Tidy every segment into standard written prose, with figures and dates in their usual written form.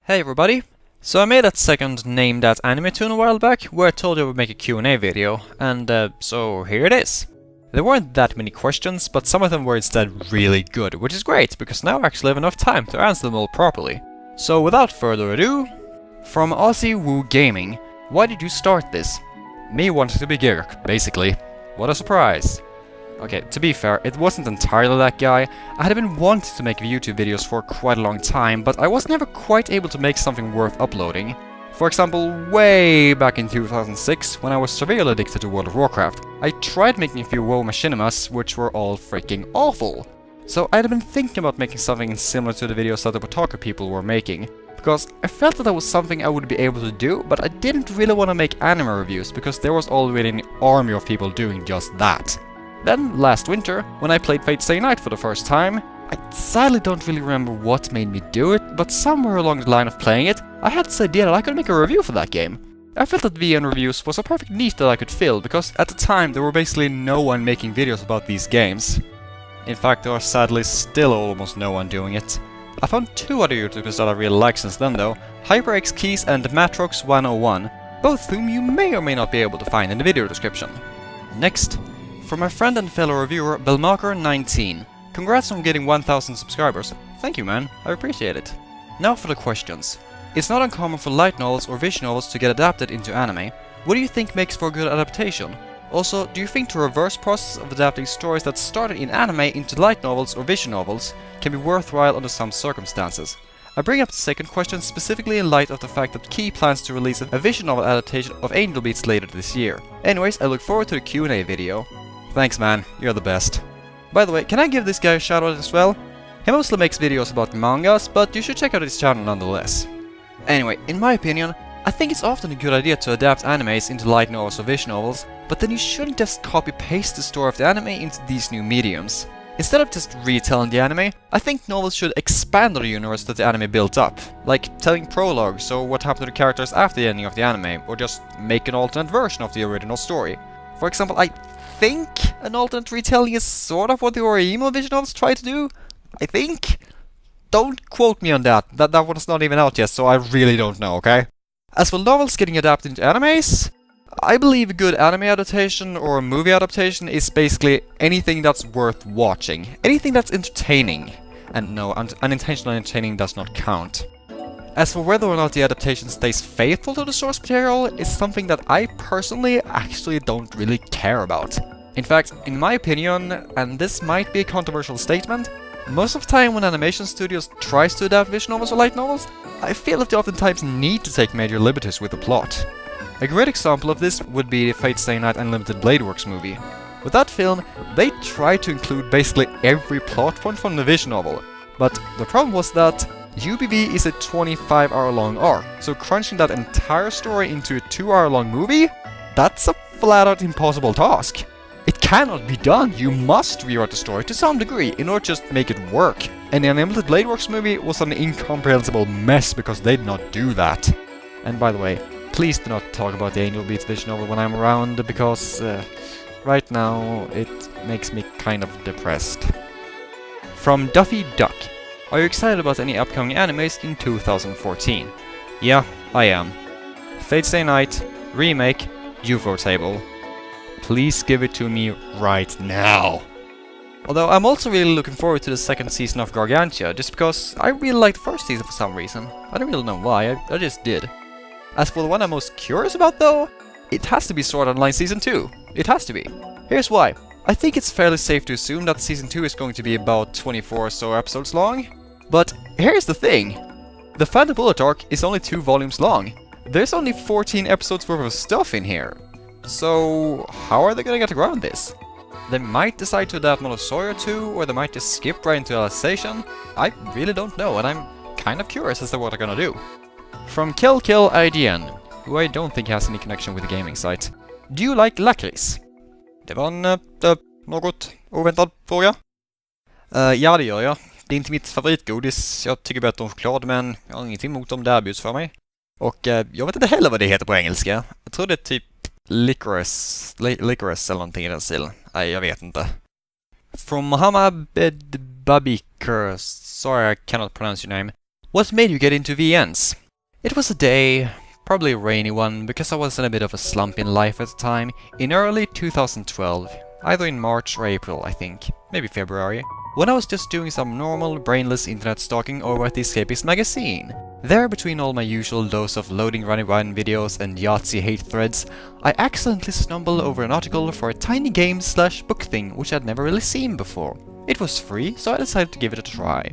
Hey everybody! So I made that second Name That Anime tune a while back, where I told you I would make a Q&A video, and so here it is. There weren't that many questions, but some of them were instead really good, which is great, because now I actually have enough time to answer them all properly. So without further ado, from Aussie Woo Gaming, why did you start this? Me wanting to be Girk, basically. What a surprise! Okay, to be fair, it wasn't entirely that guy. I had been wanting to make YouTube videos for quite a long time, but I was never quite able to make something worth uploading. For example, way back in 2006, when I was severely addicted to World of Warcraft, I tried making a few WoW machinimas, which were all freaking awful. So I had been thinking about making something similar to the videos that the Otaku people were making, because I felt that was something I would be able to do, but I didn't really want to make anime reviews, because there was already an army of people doing just that. Then, last winter, when I played Fate Stay Night for the first time, I sadly don't really remember what made me do it, but somewhere along the line of playing it, I had this idea that I could make a review for that game. I felt that VN reviews was a perfect niche that I could fill, because at the time there were basically no one making videos about these games. In fact, there are sadly still almost no one doing it. I found two other YouTubers that I really like since then though, hyperXknees and Matrox101, both whom you may or may not be able to find in the video description. Next, from my friend and fellow reviewer, Belmaker19. Congrats on getting 1000 subscribers. Thank you, man. I appreciate it. Now for the questions. It's not uncommon for light novels or visual novels to get adapted into anime. What do you think makes for a good adaptation? Also, do you think the reverse process of adapting stories that started in anime into light novels or visual novels can be worthwhile under some circumstances? I bring up the second question specifically in light of the fact that Key plans to release a visual novel adaptation of Angel Beats later this year. Anyways, I look forward to the Q&A video. Thanks man, you're the best. By the way, can I give this guy a shout out as well? He mostly makes videos about mangas, but you should check out his channel nonetheless. Anyway, in my opinion, I think it's often a good idea to adapt animes into light novels or visual novels, but then you shouldn't just copy-paste the story of the anime into these new mediums. Instead of just retelling the anime, I think novels should expand on the universe that the anime built up, like telling prologues or what happened to the characters after the ending of the anime, or just make an alternate version of the original story. For example, I think an alternate retelling is sort of what the Orihime visual novels try to do. I think. Don't quote me on that. That one's not even out yet, so I really don't know, okay? As for novels getting adapted into animes, I believe a good anime adaptation or a movie adaptation is basically anything that's worth watching. Anything that's entertaining. And no, unintentional entertaining does not count. As for whether or not the adaptation stays faithful to the source material is something that I personally actually don't really care about. In fact, in my opinion, and this might be a controversial statement, most of the time when animation studios tries to adapt visual novels or light novels, I feel that they oftentimes need to take major liberties with the plot. A great example of this would be the Fate Stay Night Unlimited Blade Works movie. With that film, they tried to include basically every plot point from the visual novel, but the problem was that UBV is a 25-hour-long arc, so crunching that entire story into a 2-hour-long movie? That's a flat-out impossible task. It cannot be done. You must rewrite the story to some degree in order to just make it work. And the Unlimited Blade Works movie was an incomprehensible mess because they did not do that. And by the way, please do not talk about the Angel Beats visual novel when I'm around, because right now it makes me kind of depressed. From Duffy Duck. Are you excited about any upcoming animes in 2014? Yeah, I am. Fate Stay Night, Remake, UFO Table. Please give it to me right now. Although I'm also really looking forward to the second season of Gargantia, just because I really liked the first season for some reason. I don't really know why, I just did. As for the one I'm most curious about though, it has to be Sword Art Online Season 2. It has to be. Here's why. I think it's fairly safe to assume that Season 2 is going to be about 24 or so episodes long. But here's the thing. The Phantom Bullet arc is only 2 volumes long. There's only 14 episodes worth of stuff in here. So how are they gonna get around this? They might decide to adapt Monosoy 2, or they might just skip right into Alicization. I really don't know, and I'm kind of curious as to what they're gonna do. From Kill IDN, who I don't think has any connection with the gaming site. Do you like lakrits? Det var en något oväntad fråga. Ja, det gör jag. Det är inte mitt favoritgodis. Jag tycker bättre om choklad, men jag har ingenting emot om det erbjuds för mig. Och jag vet inte heller vad det heter på engelska. Jag tror det är typ licorice eller någonting i den stilen. Nej, jag vet inte. From Mohammed Babikers, sorry I cannot pronounce your name. What made you get into VNs? It was a day, probably a rainy one, because I was in a bit of a slump in life at the time, in early 2012, either in March or April, I think, maybe February, when I was just doing some normal, brainless internet stalking over at the Escapist magazine. There, between all my usual dose of loading running run videos and Yahtzee hate threads, I accidentally stumbled over an article for a tiny game/book thing which I'd never really seen before. It was free, so I decided to give it a try.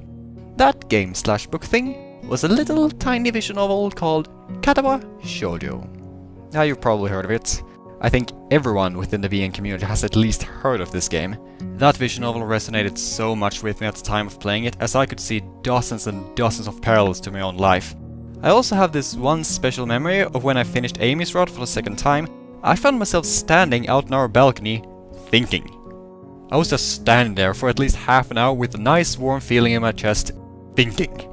That game/book thing was a little tiny visual novel called Ashadow. Now you've probably heard of it. I think everyone within the VN community has at least heard of this game. That visual novel resonated so much with me at the time of playing it, as I could see dozens and dozens of parallels to my own life. I also have this one special memory of when I finished Amy's route for the second time. I found myself standing out on our balcony, thinking. I was just standing there for at least half an hour with a nice warm feeling in my chest, thinking.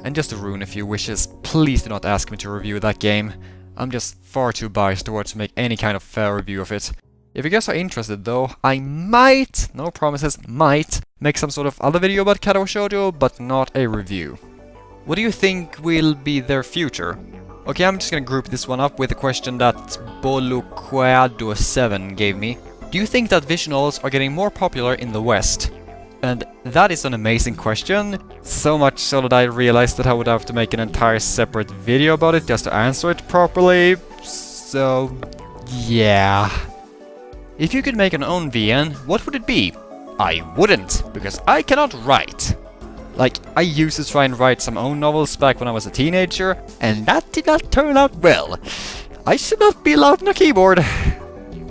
And just to ruin a few wishes, please do not ask me to review that game. I'm just far too biased towards to make any kind of fair review of it. If you guys are interested though, I might, no promises, might, make some sort of other video about Ashadow, but not a review. What do you think will be their future? Okay, I'm just gonna group this one up with a question that Boluquado7 gave me. Do you think that visual novels are getting more popular in the West? And that is an amazing question, so much so that I realized that I would have to make an entire separate video about it just to answer it properly, so yeah. If you could make an own VN, what would it be? I wouldn't, because I cannot write. Like, I used to try and write some own novels back when I was a teenager, and that did not turn out well. I should not be allowed on a keyboard.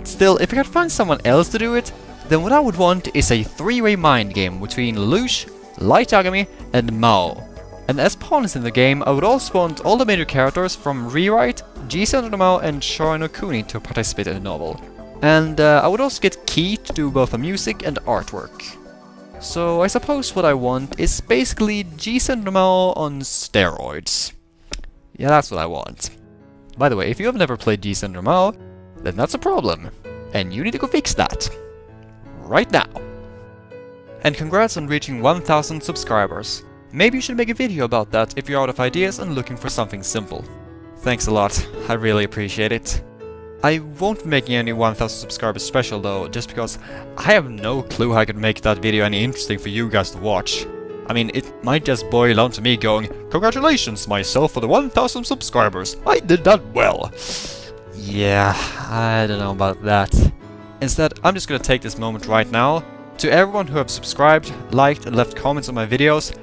Still, if I could find someone else to do it, then what I would want is a three-way mind game between Lelouch, Light Yagami, and Mao. And as pawns in the game, I would also want all the major characters from Rewrite, Jisun no Mao, and Shora no Kuni to participate in the novel. And I would also get Key to do both the music and artwork. So I suppose what I want is basically Jisun no Mao on steroids. Yeah, that's what I want. By the way, if you have never played Jisun no Mao, then that's a problem. And you need to go fix that. Right now. And congrats on reaching 1000 subscribers. Maybe you should make a video about that if you're out of ideas and looking for something simple. Thanks a lot, I really appreciate it. I won't be making any 1000 subscribers special though, just because I have no clue how I could make that video any interesting for you guys to watch. I mean, it might just boil down to me going, "Congratulations myself for the 1000 subscribers, I did that well." Yeah, I don't know about that. Instead, I'm just gonna take this moment right now. To everyone who have subscribed, liked, and left comments on my videos,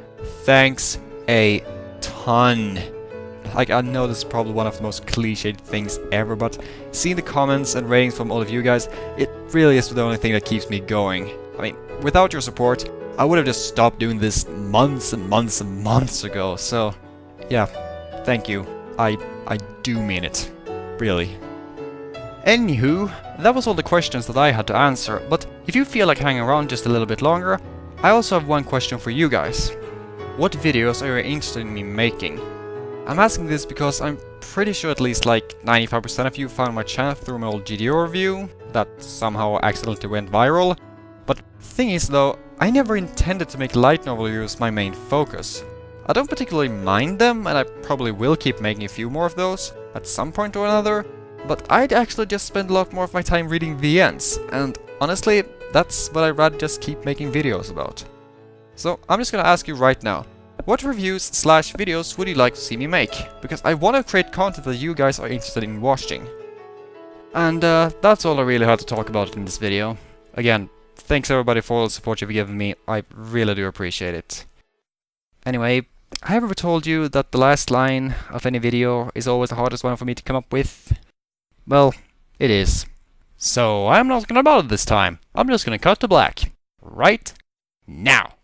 thanks a ton. Like, I know this is probably one of the most cliched things ever, but seeing the comments and ratings from all of you guys, it really is the only thing that keeps me going. I mean, without your support, I would have just stopped doing this months and months and months ago, so yeah, thank you. I do mean it. Really. Anywho, that was all the questions that I had to answer, but if you feel like hanging around just a little bit longer, I also have one question for you guys. What videos are you interested in me making? I'm asking this because I'm pretty sure at least like 95% of you found my channel through my old GDO review that somehow accidentally went viral. But the thing is though, I never intended to make light novel reviews my main focus. I don't particularly mind them, and I probably will keep making a few more of those at some point or another, but I'd actually just spend a lot more of my time reading VNs, and honestly, that's what I'd rather just keep making videos about. So I'm just gonna ask you right now, what reviews/videos would you like to see me make? Because I want to create content that you guys are interested in watching. And that's all I really had to talk about in this video. Again, thanks everybody for all the support you've given me, I really do appreciate it. Anyway, I ever told you that the last line of any video is always the hardest one for me to come up with? Well, it is. So I'm not gonna bother this time. I'm just gonna cut to black. Right now.